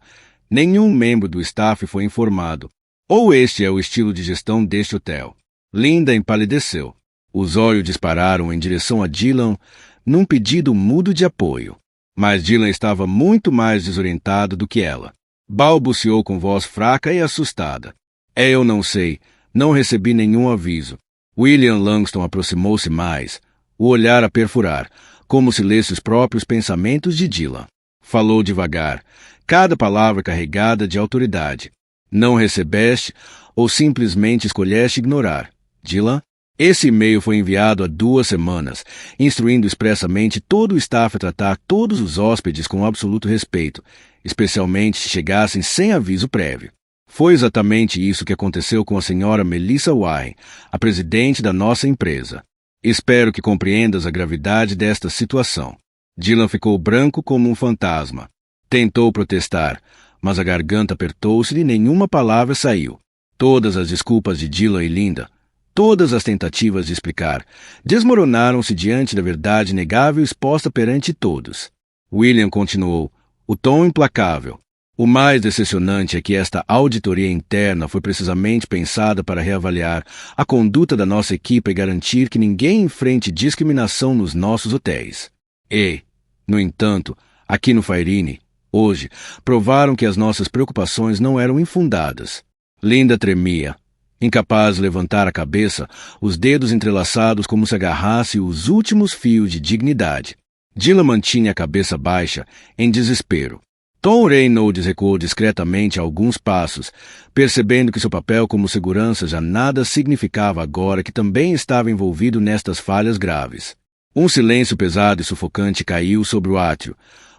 nenhum membro do staff foi informado? Ou este é o estilo de gestão deste hotel?" Linda empalideceu. Os olhos dispararam em direção a Dylan num pedido mudo de apoio. Mas Dylan estava muito mais desorientado do que ela. Balbuciou com voz fraca e assustada. "Eu não sei. Não recebi nenhum aviso." William Langston aproximou-se mais, o olhar a perfurar, como se lesse os próprios pensamentos de Dylan. Falou devagar, cada palavra carregada de autoridade. "Não recebeste ou simplesmente escolheste ignorar, Dylan? Esse e-mail foi enviado há 2 semanas, instruindo expressamente todo o staff a tratar todos os hóspedes com absoluto respeito, especialmente se chegassem sem aviso prévio. Foi exatamente isso que aconteceu com a senhora Melissa Warren, a presidente da nossa empresa. Espero que compreendas a gravidade desta situação." Dylan ficou branco como um fantasma. Tentou protestar, mas a garganta apertou-se e nenhuma palavra saiu. Todas as desculpas de Dylan e Linda, todas as tentativas de explicar, desmoronaram-se diante da verdade inegável exposta perante todos. William continuou, o tom implacável. "O mais decepcionante é que esta auditoria interna foi precisamente pensada para reavaliar a conduta da nossa equipe e garantir que ninguém enfrente discriminação nos nossos hotéis. E, no entanto, aqui no Fairine, hoje, provaram que as nossas preocupações não eram infundadas." Linda tremia, incapaz de levantar a cabeça, os dedos entrelaçados como se agarrasse os últimos fios de dignidade. Dylan mantinha a cabeça baixa, em desespero. Tom Reynolds recuou discretamente alguns passos, percebendo que seu papel como segurança já nada significava agora que também estava envolvido nestas falhas graves. Um silêncio pesado e sufocante caiu sobre o átrio,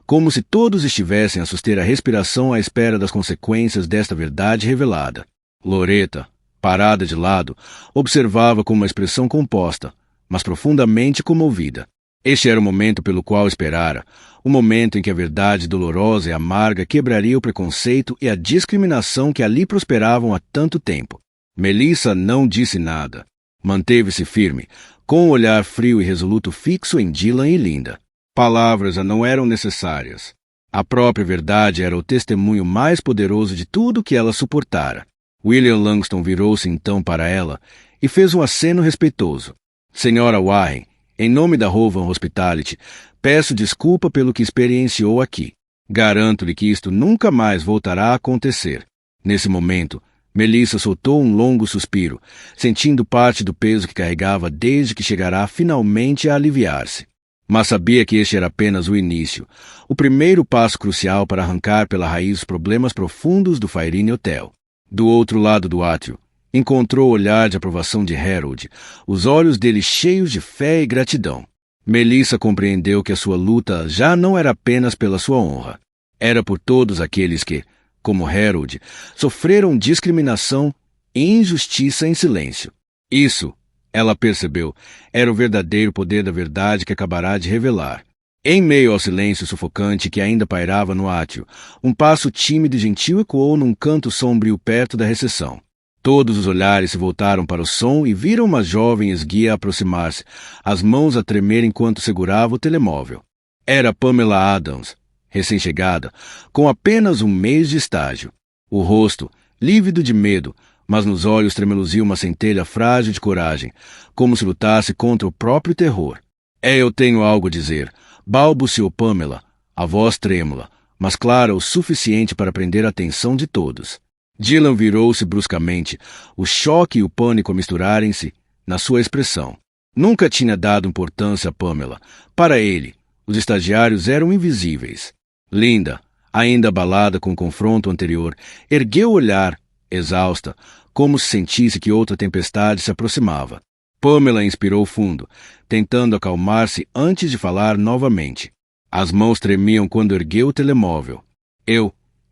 como se todos estivessem a suster a respiração à espera das consequências desta verdade revelada. Loretta, parada de lado, observava com uma expressão composta, mas profundamente comovida. Este era o momento pelo qual esperara, o momento em que a verdade dolorosa e amarga quebraria o preconceito e a discriminação que ali prosperavam há tanto tempo. Melissa não disse nada. Manteve-se firme, com um olhar frio e resoluto fixo em Dylan e Linda. Palavras já não eram necessárias. A própria verdade era o testemunho mais poderoso de tudo que ela suportara. William Langston virou-se então para ela e fez um aceno respeitoso. "Senhora Warren, em nome da Hovan Hospitality, peço desculpa pelo que experienciou aqui. Garanto-lhe que isto nunca mais voltará a acontecer." Nesse momento, Melissa soltou um longo suspiro, sentindo parte do peso que carregava desde que chegará finalmente a aliviar-se. Mas sabia que este era apenas o início, o primeiro passo crucial para arrancar pela raiz os problemas profundos do Fairine Hotel. Do outro lado do átrio, encontrou o olhar de aprovação de Harold, os olhos dele cheios de fé e gratidão. Melissa compreendeu que a sua luta já não era apenas pela sua honra. Era por todos aqueles que, como Harold, sofreram discriminação e injustiça em silêncio. Isso, ela percebeu, era o verdadeiro poder da verdade que acabará de revelar. Em meio ao silêncio sufocante que ainda pairava no átrio, um passo tímido e gentil ecoou num canto sombrio perto da recepção. Todos os olhares se voltaram para o som e viram uma jovem esguia aproximar-se, as mãos a tremer enquanto segurava o telemóvel. Era Pamela Adams, recém-chegada, com apenas um mês de estágio. O rosto, lívido de medo, mas nos olhos tremeluzia uma centelha frágil de coragem, como se lutasse contra o próprio terror. Eu tenho algo a dizer, balbuciou Pamela, a voz trêmula, mas clara o suficiente para prender a atenção de todos. Dylan virou-se bruscamente, o choque e o pânico a misturarem-se na sua expressão. Nunca tinha dado importância a Pamela. Para ele, os estagiários eram invisíveis. Linda, ainda abalada com o confronto anterior, ergueu o olhar, exausta, como se sentisse que outra tempestade se aproximava. Pamela inspirou fundo, tentando acalmar-se antes de falar novamente. As mãos tremiam quando ergueu o telemóvel.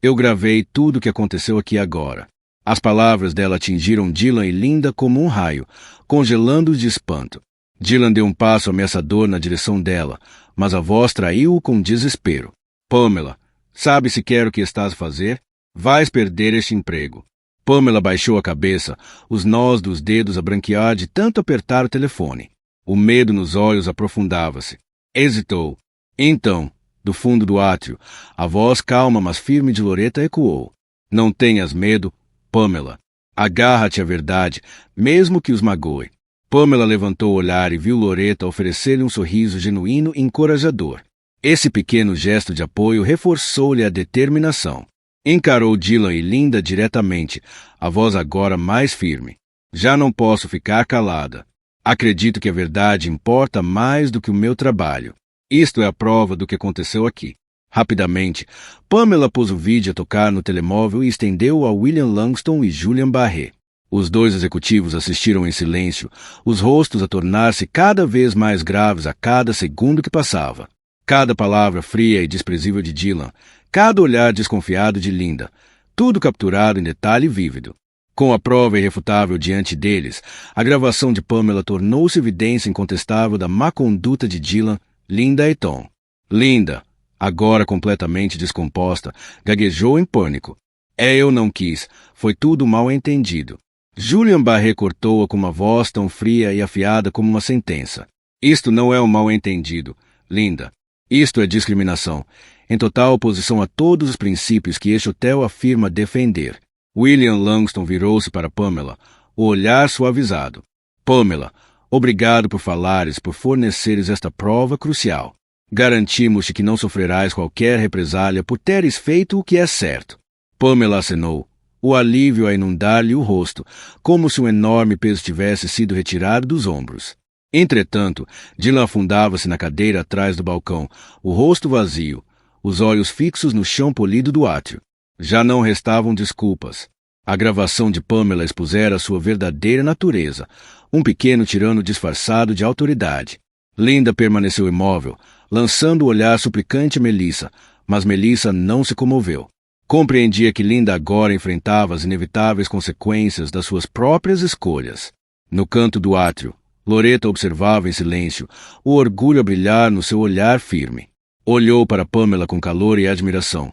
Eu gravei tudo o que aconteceu aqui agora. As palavras dela atingiram Dylan e Linda como um raio, congelando-os de espanto. Dylan deu um passo ameaçador na direção dela, mas a voz traiu-o com desespero. Pamela, sabe sequer o que estás a fazer? Vais perder este emprego. Pamela baixou a cabeça, os nós dos dedos a branquear de tanto apertar o telefone. O medo nos olhos aprofundava-se. Hesitou. Então, do fundo do átrio, a voz calma mas firme de Loretta ecoou. Não tenhas medo, Pamela. Agarra-te à verdade, mesmo que os magoe. Pamela levantou o olhar e viu Loretta oferecer-lhe um sorriso genuíno e encorajador. Esse pequeno gesto de apoio reforçou-lhe a determinação. Encarou Dylan e Linda diretamente, a voz agora mais firme. Já não posso ficar calada. Acredito que a verdade importa mais do que o meu trabalho. Isto é a prova do que aconteceu aqui. Rapidamente, Pamela pôs o vídeo a tocar no telemóvel e estendeu-o a William Langston e Julian Barret. Os dois executivos assistiram em silêncio, os rostos a tornar-se cada vez mais graves a cada segundo que passava. Cada palavra fria e desprezível de Dylan, cada olhar desconfiado de Linda, tudo capturado em detalhe vívido. Com a prova irrefutável diante deles, a gravação de Pamela tornou-se evidência incontestável da má conduta de Dylan, Linda e Tom. Linda, agora completamente descomposta, gaguejou em pânico. Eu não quis, foi tudo mal entendido. Julian Barret cortou-a com uma voz tão fria e afiada como uma sentença. Isto não é um mal-entendido, Linda. Isto é discriminação, em total oposição a todos os princípios que este hotel afirma defender. William Langston virou-se para Pamela, o olhar suavizado. Pamela, obrigado por falares, por forneceres esta prova crucial. Garantimos-te que não sofrerás qualquer represália por teres feito o que é certo. Pamela acenou, o alívio a inundar-lhe o rosto, como se um enorme peso tivesse sido retirado dos ombros. Entretanto, Dylan afundava-se na cadeira atrás do balcão, o rosto vazio, os olhos fixos no chão polido do átrio. Já não restavam desculpas. A gravação de Pamela expusera sua verdadeira natureza, um pequeno tirano disfarçado de autoridade. Linda permaneceu imóvel, lançando o olhar suplicante a Melissa, mas Melissa não se comoveu. Compreendia que Linda agora enfrentava as inevitáveis consequências das suas próprias escolhas. No canto do átrio, Loretta observava em silêncio, o orgulho a brilhar no seu olhar firme. Olhou para Pamela com calor e admiração.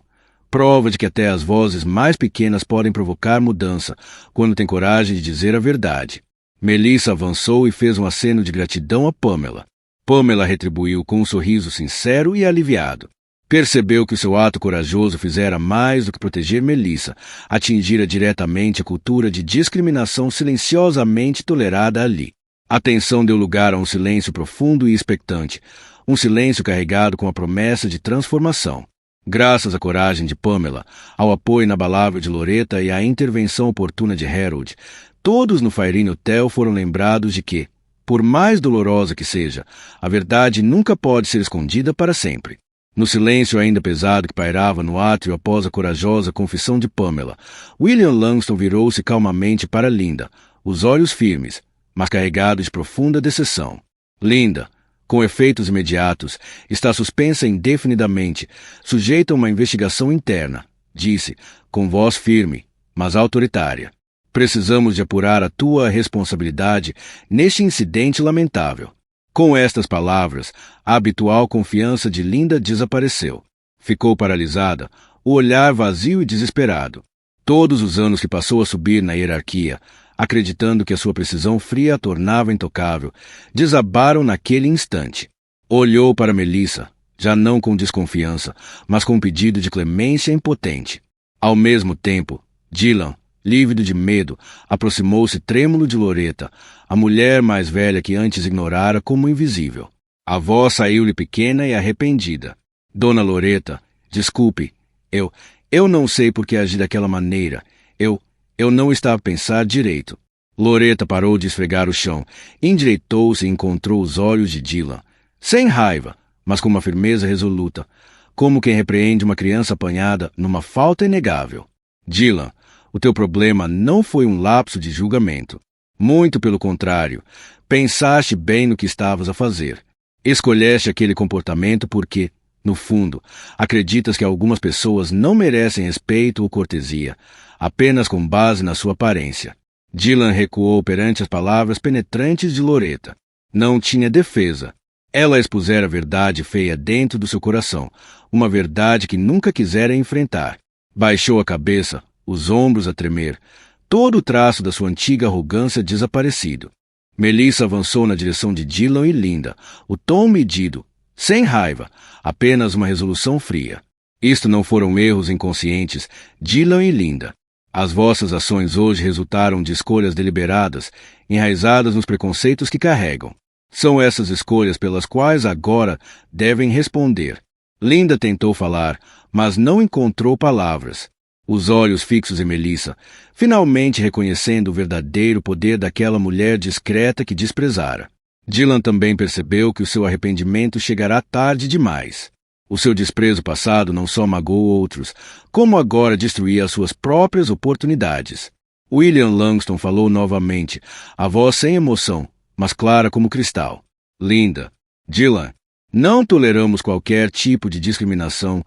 Prova de que até as vozes mais pequenas podem provocar mudança, quando tem coragem de dizer a verdade. Melissa avançou e fez um aceno de gratidão a Pamela. Pamela retribuiu com um sorriso sincero e aliviado. Percebeu que o seu ato corajoso fizera mais do que proteger Melissa, atingira diretamente a cultura de discriminação silenciosamente tolerada ali. A tensão deu lugar a um silêncio profundo e expectante, um silêncio carregado com a promessa de transformação. Graças à coragem de Pamela, ao apoio inabalável de Loretta e à intervenção oportuna de Harold, todos no Fairine Hotel foram lembrados de que, por mais dolorosa que seja, a verdade nunca pode ser escondida para sempre. No silêncio ainda pesado que pairava no átrio após a corajosa confissão de Pamela, William Langston virou-se calmamente para Linda, os olhos firmes, mas carregados de profunda decepção. Linda, com efeitos imediatos, está suspensa indefinidamente, sujeita a uma investigação interna, disse, com voz firme, mas autoritária. Precisamos de apurar a tua responsabilidade neste incidente lamentável. Com estas palavras, a habitual confiança de Linda desapareceu. Ficou paralisada, o olhar vazio e desesperado. Todos os anos que passou a subir na hierarquia, acreditando que a sua precisão fria a tornava intocável, desabaram naquele instante. Olhou para Melissa, já não com desconfiança, mas com um pedido de clemência impotente. Ao mesmo tempo, Dylan, lívido de medo, aproximou-se trêmulo de Loretta, a mulher mais velha que antes ignorara como invisível. A voz saiu-lhe pequena e arrependida. Dona Loretta, desculpe, eu não sei por que agi daquela maneira. Eu não estava a pensar direito. Loretta parou de esfregar o chão, endireitou-se e encontrou os olhos de Dylan. Sem raiva, mas com uma firmeza resoluta, como quem repreende uma criança apanhada numa falta inegável. Dylan, o teu problema não foi um lapso de julgamento. Muito pelo contrário, pensaste bem no que estavas a fazer. Escolheste aquele comportamento porque, no fundo, acreditas que algumas pessoas não merecem respeito ou cortesia, apenas com base na sua aparência. Dylan recuou perante as palavras penetrantes de Loretta. Não tinha defesa. Ela expusera a verdade feia dentro do seu coração, uma verdade que nunca quisera enfrentar. Baixou a cabeça, os ombros a tremer, todo o traço da sua antiga arrogância desaparecido. Melissa avançou na direção de Dylan e Linda, o tom medido, sem raiva, apenas uma resolução fria. Isto não foram erros inconscientes, Dylan e Linda. As vossas ações hoje resultaram de escolhas deliberadas, enraizadas nos preconceitos que carregam. São essas escolhas pelas quais agora devem responder. Linda tentou falar, mas não encontrou palavras. Os olhos fixos em Melissa, finalmente reconhecendo o verdadeiro poder daquela mulher discreta que desprezara. Dylan também percebeu que o seu arrependimento chegará tarde demais. O seu desprezo passado não só magoou outros, como agora destruía as suas próprias oportunidades. William Langston falou novamente, a voz sem emoção, mas clara como cristal. Linda, Dylan, não toleramos qualquer tipo de discriminação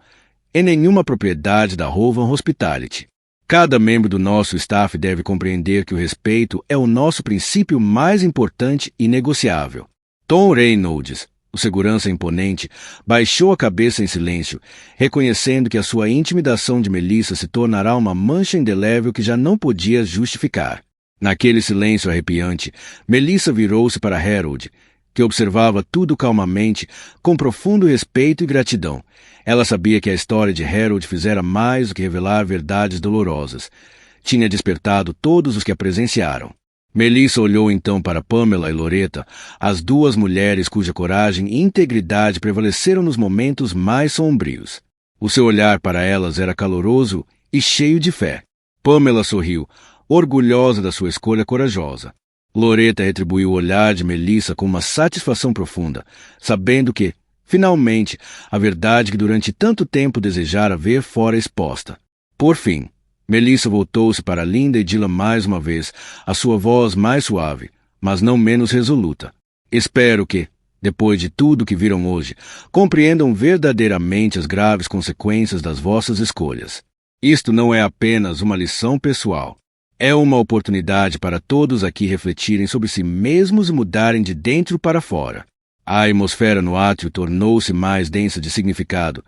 em nenhuma propriedade da Hovan Hospitality. Cada membro do nosso staff deve compreender que o respeito é o nosso princípio mais importante e negociável. Tom Reynolds, o segurança imponente, baixou a cabeça em silêncio, reconhecendo que a sua intimidação de Melissa se tornará uma mancha indelével que já não podia justificar. Naquele silêncio arrepiante, Melissa virou-se para Harold, que observava tudo calmamente, com profundo respeito e gratidão. Ela sabia que a história de Harold fizera mais do que revelar verdades dolorosas. Tinha despertado todos os que a presenciaram. Melissa olhou então para Pamela e Loretta, as duas mulheres cuja coragem e integridade prevaleceram nos momentos mais sombrios. O seu olhar para elas era caloroso e cheio de fé. Pamela sorriu, orgulhosa da sua escolha corajosa. Loretta retribuiu o olhar de Melissa com uma satisfação profunda, sabendo que, finalmente, a verdade que durante tanto tempo desejara ver fora exposta. Por fim, Melissa voltou-se para Linda e Dylan mais uma vez, a sua voz mais suave, mas não menos resoluta. Espero que, depois de tudo que viram hoje, compreendam verdadeiramente as graves consequências das vossas escolhas. Isto não é apenas uma lição pessoal. É uma oportunidade para todos aqui refletirem sobre si mesmos e mudarem de dentro para fora. A atmosfera no átrio tornou-se mais densa de significado.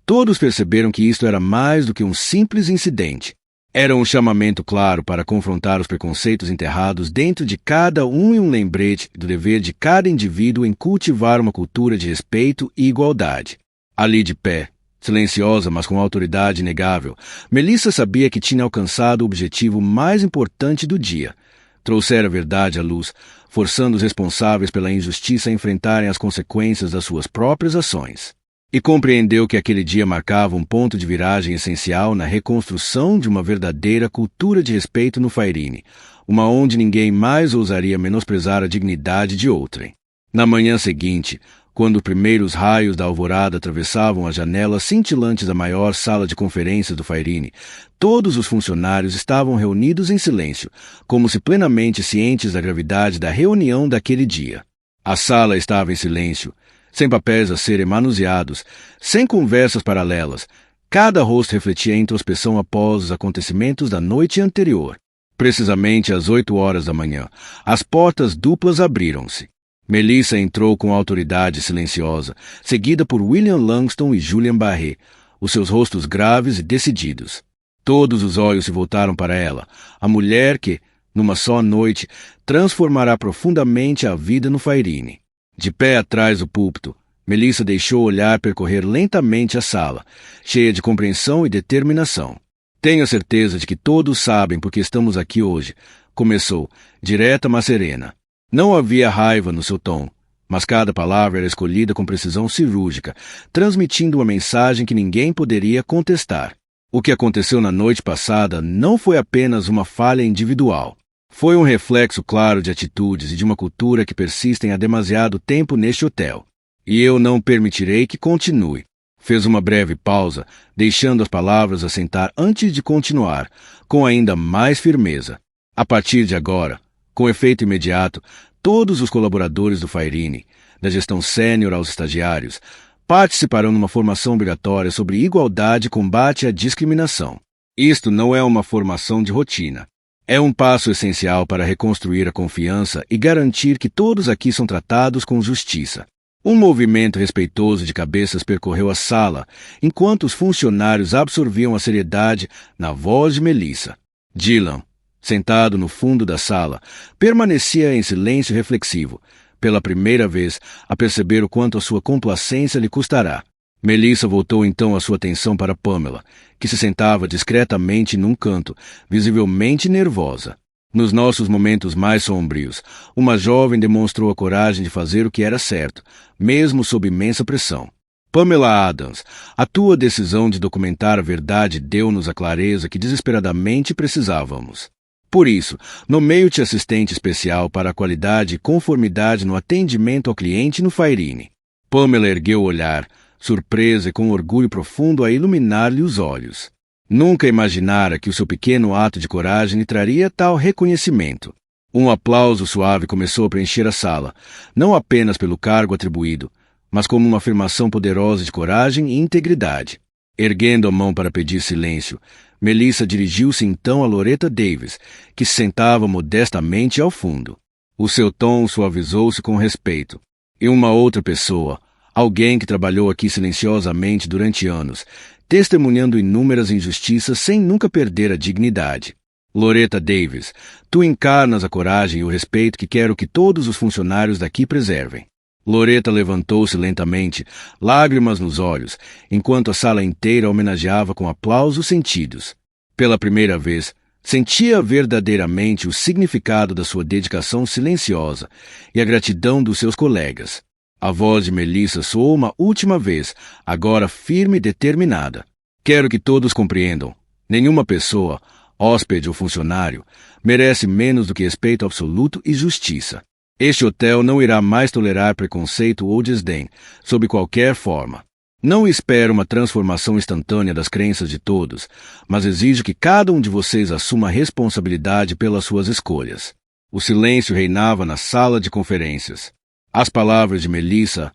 Todos perceberam que isto era mais do que um simples incidente. Era um chamamento claro para confrontar os preconceitos enterrados dentro de cada um e um lembrete do dever de cada indivíduo em cultivar uma cultura de respeito e igualdade. Ali de pé, silenciosa, mas com autoridade inegável, Melissa sabia que tinha alcançado o objetivo mais importante do dia. Trouxera a verdade à luz, forçando os responsáveis pela injustiça a enfrentarem as consequências das suas próprias ações. e compreendeu que aquele dia marcava um ponto de viragem essencial na reconstrução de uma verdadeira cultura de respeito no Fairine, uma onde ninguém mais ousaria menosprezar a dignidade de outrem. Na manhã seguinte, quando os primeiros raios da alvorada atravessavam as janelas cintilantes da maior sala de conferências do Fairine, todos os funcionários estavam reunidos em silêncio, como se plenamente cientes da gravidade da reunião daquele dia. A sala estava em silêncio, sem papéis a serem manuseados, sem conversas paralelas. Cada rosto refletia a introspeção após os acontecimentos da noite anterior. Precisamente às 8 horas da manhã, as portas duplas abriram-se. Melissa entrou com autoridade silenciosa, seguida por William Langston e Julian Barré, os seus rostos graves e decididos. Todos os olhos se voltaram para ela, a mulher que, numa só noite, transformará profundamente a vida no Fairine. De pé atrás do púlpito, Melissa deixou o olhar percorrer lentamente a sala, cheia de compreensão e determinação. Tenho a certeza de que todos sabem por que estamos aqui hoje, começou, direta mas serena. Não havia raiva no seu tom, mas cada palavra era escolhida com precisão cirúrgica, transmitindo uma mensagem que ninguém poderia contestar. O que aconteceu na noite passada não foi apenas uma falha individual. Foi um reflexo claro de atitudes e de uma cultura que persistem há demasiado tempo neste hotel. E eu não permitirei que continue. Fez uma breve pausa, deixando as palavras assentar antes de continuar, com ainda mais firmeza. A partir de agora, com efeito imediato, todos os colaboradores do Fairine, da gestão sênior aos estagiários, participarão numa formação obrigatória sobre igualdade e combate à discriminação. Isto não é uma formação de rotina. É um passo essencial para reconstruir a confiança e garantir que todos aqui são tratados com justiça. Um movimento respeitoso de cabeças percorreu a sala, enquanto os funcionários absorviam a seriedade na voz de Melissa. Dylan, sentado no fundo da sala, permanecia em silêncio reflexivo, pela primeira vez a perceber o quanto a sua complacência lhe custará. Melissa voltou então a sua atenção para Pamela, que se sentava discretamente num canto, visivelmente nervosa. Nos nossos momentos mais sombrios, uma jovem demonstrou a coragem de fazer o que era certo, mesmo sob imensa pressão. Pamela Adams, a tua decisão de documentar a verdade deu-nos a clareza que desesperadamente precisávamos. Por isso, nomeio-te assistente especial para a qualidade e conformidade no atendimento ao cliente no Fairine. Pamela ergueu o olhar, surpresa e com orgulho profundo a iluminar-lhe os olhos. Nunca imaginara que o seu pequeno ato de coragem lhe traria tal reconhecimento. Um aplauso suave começou a preencher a sala, não apenas pelo cargo atribuído, mas como uma afirmação poderosa de coragem e integridade. Erguendo a mão para pedir silêncio, Melissa dirigiu-se então a Loretta Davis, que se sentava modestamente ao fundo. O seu tom suavizou-se com respeito. E uma outra pessoa, alguém que trabalhou aqui silenciosamente durante anos, testemunhando inúmeras injustiças sem nunca perder a dignidade. Loretta Davis, tu encarnas a coragem e o respeito que quero que todos os funcionários daqui preservem. Loretta levantou-se lentamente, lágrimas nos olhos, enquanto a sala inteira homenageava com aplausos sentidos. Pela primeira vez, sentia verdadeiramente o significado da sua dedicação silenciosa e a gratidão dos seus colegas. A voz de Melissa soou uma última vez, agora firme e determinada. Quero que todos compreendam. Nenhuma pessoa, hóspede ou funcionário, merece menos do que respeito absoluto e justiça. Este hotel não irá mais tolerar preconceito ou desdém, sob qualquer forma. Não espero uma transformação instantânea das crenças de todos, mas exijo que cada um de vocês assuma a responsabilidade pelas suas escolhas. O silêncio reinava na sala de conferências. As palavras de Melissa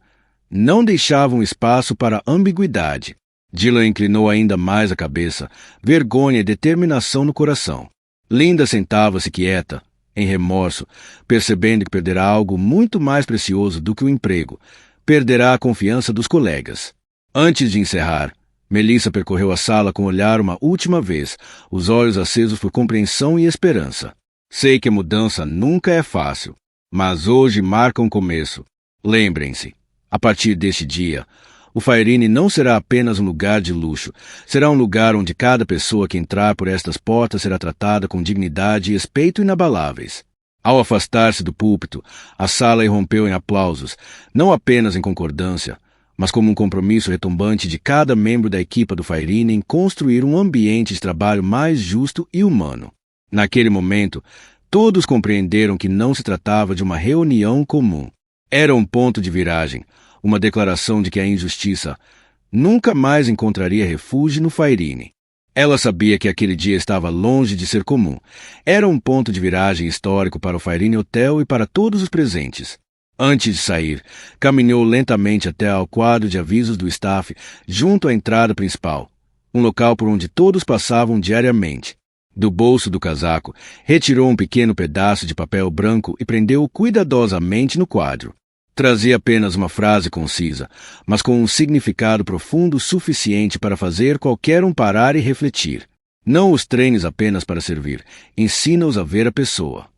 não deixavam espaço para ambiguidade. Dylan inclinou ainda mais a cabeça, vergonha e determinação no coração. Linda sentava-se quieta, em remorso, percebendo que perderá algo muito mais precioso do que o emprego. Perderá a confiança dos colegas. Antes de encerrar, Melissa percorreu a sala com o olhar uma última vez, os olhos acesos por compreensão e esperança. Sei que a mudança nunca é fácil, mas hoje marca um começo. Lembrem-se, a partir deste dia, o Fairine não será apenas um lugar de luxo, será um lugar onde cada pessoa que entrar por estas portas será tratada com dignidade e respeito inabaláveis. Ao afastar-se do púlpito, a sala irrompeu em aplausos, não apenas em concordância, mas como um compromisso retumbante de cada membro da equipa do Fairini em construir um ambiente de trabalho mais justo e humano. Naquele momento, todos compreenderam que não se tratava de uma reunião comum. Era um ponto de viragem, uma declaração de que a injustiça nunca mais encontraria refúgio no Fairini. Ela sabia que aquele dia estava longe de ser comum. Era um ponto de viragem histórico para o Fairini Hotel e para todos os presentes. Antes de sair, caminhou lentamente até ao quadro de avisos do staff, junto à entrada principal, um local por onde todos passavam diariamente. Do bolso do casaco, retirou um pequeno pedaço de papel branco e prendeu-o cuidadosamente no quadro. Trazia apenas uma frase concisa, mas com um significado profundo suficiente para fazer qualquer um parar e refletir. Não os treines apenas para servir, ensina-os a ver a pessoa.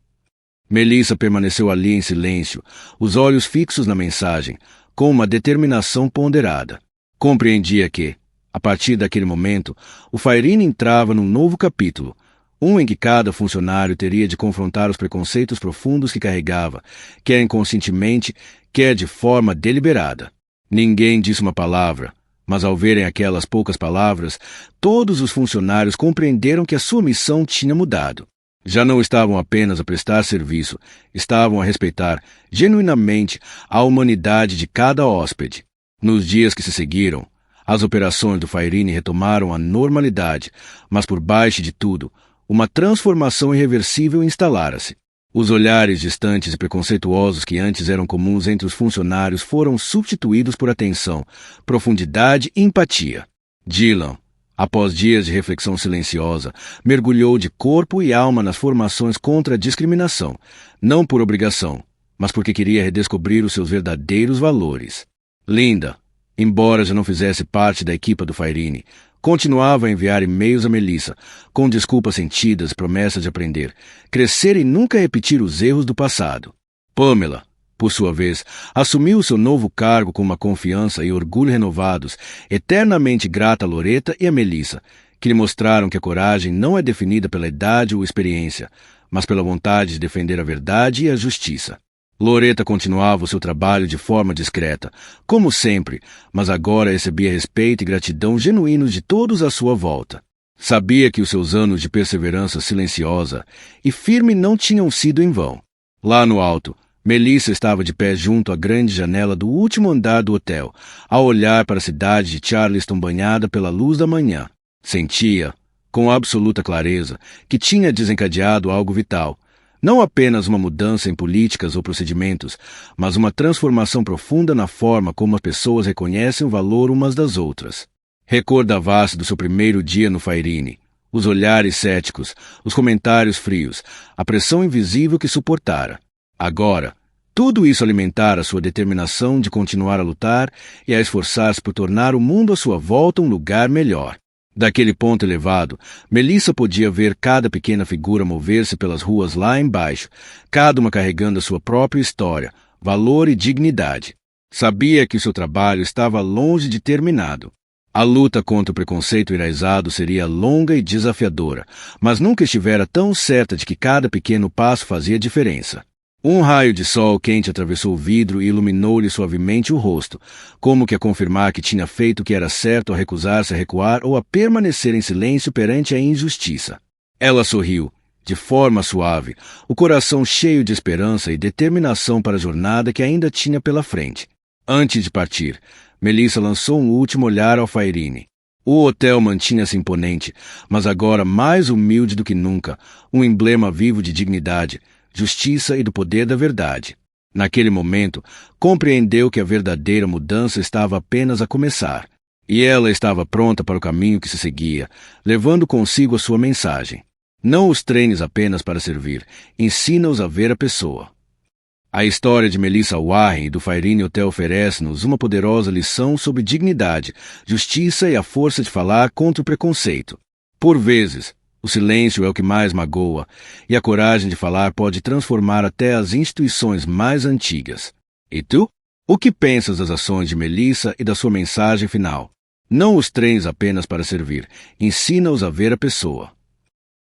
Melissa permaneceu ali em silêncio, os olhos fixos na mensagem, com uma determinação ponderada. Compreendia que, a partir daquele momento, o Fairini entrava num novo capítulo, um em que cada funcionário teria de confrontar os preconceitos profundos que carregava, quer inconscientemente, quer de forma deliberada. Ninguém disse uma palavra, mas ao verem aquelas poucas palavras, todos os funcionários compreenderam que a sua missão tinha mudado. Já não estavam apenas a prestar serviço, estavam a respeitar, genuinamente, a humanidade de cada hóspede. Nos dias que se seguiram, as operações do Fairini retomaram a normalidade, mas por baixo de tudo, uma transformação irreversível instalara-se. Os olhares distantes e preconceituosos que antes eram comuns entre os funcionários foram substituídos por atenção, profundidade e empatia. Dylan, após dias de reflexão silenciosa, mergulhou de corpo e alma nas formações contra a discriminação, não por obrigação, mas porque queria redescobrir os seus verdadeiros valores. Linda, embora já não fizesse parte da equipa do Fairini, continuava a enviar e-mails a Melissa, com desculpas sentidas e promessas de aprender, crescer e nunca repetir os erros do passado. Pamela, por sua vez, assumiu seu novo cargo com uma confiança e orgulho renovados, eternamente grata a Loretta e a Melissa, que lhe mostraram que a coragem não é definida pela idade ou experiência, mas pela vontade de defender a verdade e a justiça. Loretta continuava o seu trabalho de forma discreta, como sempre, mas agora recebia respeito e gratidão genuínos de todos à sua volta. Sabia que os seus anos de perseverança silenciosa e firme não tinham sido em vão. Lá no alto, Melissa estava de pé junto à grande janela do último andar do hotel, a olhar para a cidade de Charleston banhada pela luz da manhã. Sentia, com absoluta clareza, que tinha desencadeado algo vital. Não apenas uma mudança em políticas ou procedimentos, mas uma transformação profunda na forma como as pessoas reconhecem o valor umas das outras. Recordava-se do seu primeiro dia no Fairini, os olhares céticos, os comentários frios, a pressão invisível que suportara. Agora, tudo isso alimentara sua determinação de continuar a lutar e a esforçar-se por tornar o mundo à sua volta um lugar melhor. Daquele ponto elevado, Melissa podia ver cada pequena figura mover-se pelas ruas lá embaixo, cada uma carregando a sua própria história, valor e dignidade. Sabia que seu trabalho estava longe de terminado. A luta contra o preconceito enraizado seria longa e desafiadora, mas nunca estivera tão certa de que cada pequeno passo fazia diferença. Um raio de sol quente atravessou o vidro e iluminou-lhe suavemente o rosto, como que a confirmar que tinha feito o que era certo ao recusar-se a recuar ou a permanecer em silêncio perante a injustiça. Ela sorriu, de forma suave, o coração cheio de esperança e determinação para a jornada que ainda tinha pela frente. Antes de partir, Melissa lançou um último olhar ao Fairini. O hotel mantinha-se imponente, mas agora mais humilde do que nunca, um emblema vivo de dignidade, justiça e do poder da verdade. Naquele momento, compreendeu que a verdadeira mudança estava apenas a começar, e ela estava pronta para o caminho que se seguia, levando consigo a sua mensagem. Não os treines apenas para servir, ensina-os a ver a pessoa. A história de Melissa Warren e do Fairini Hotel oferece-nos uma poderosa lição sobre dignidade, justiça e a força de falar contra o preconceito. Por vezes, o silêncio é o que mais magoa, e a coragem de falar pode transformar até as instituições mais antigas. E tu? O que pensas das ações de Melissa e da sua mensagem final? Não os treines apenas para servir, ensina-os a ver a pessoa.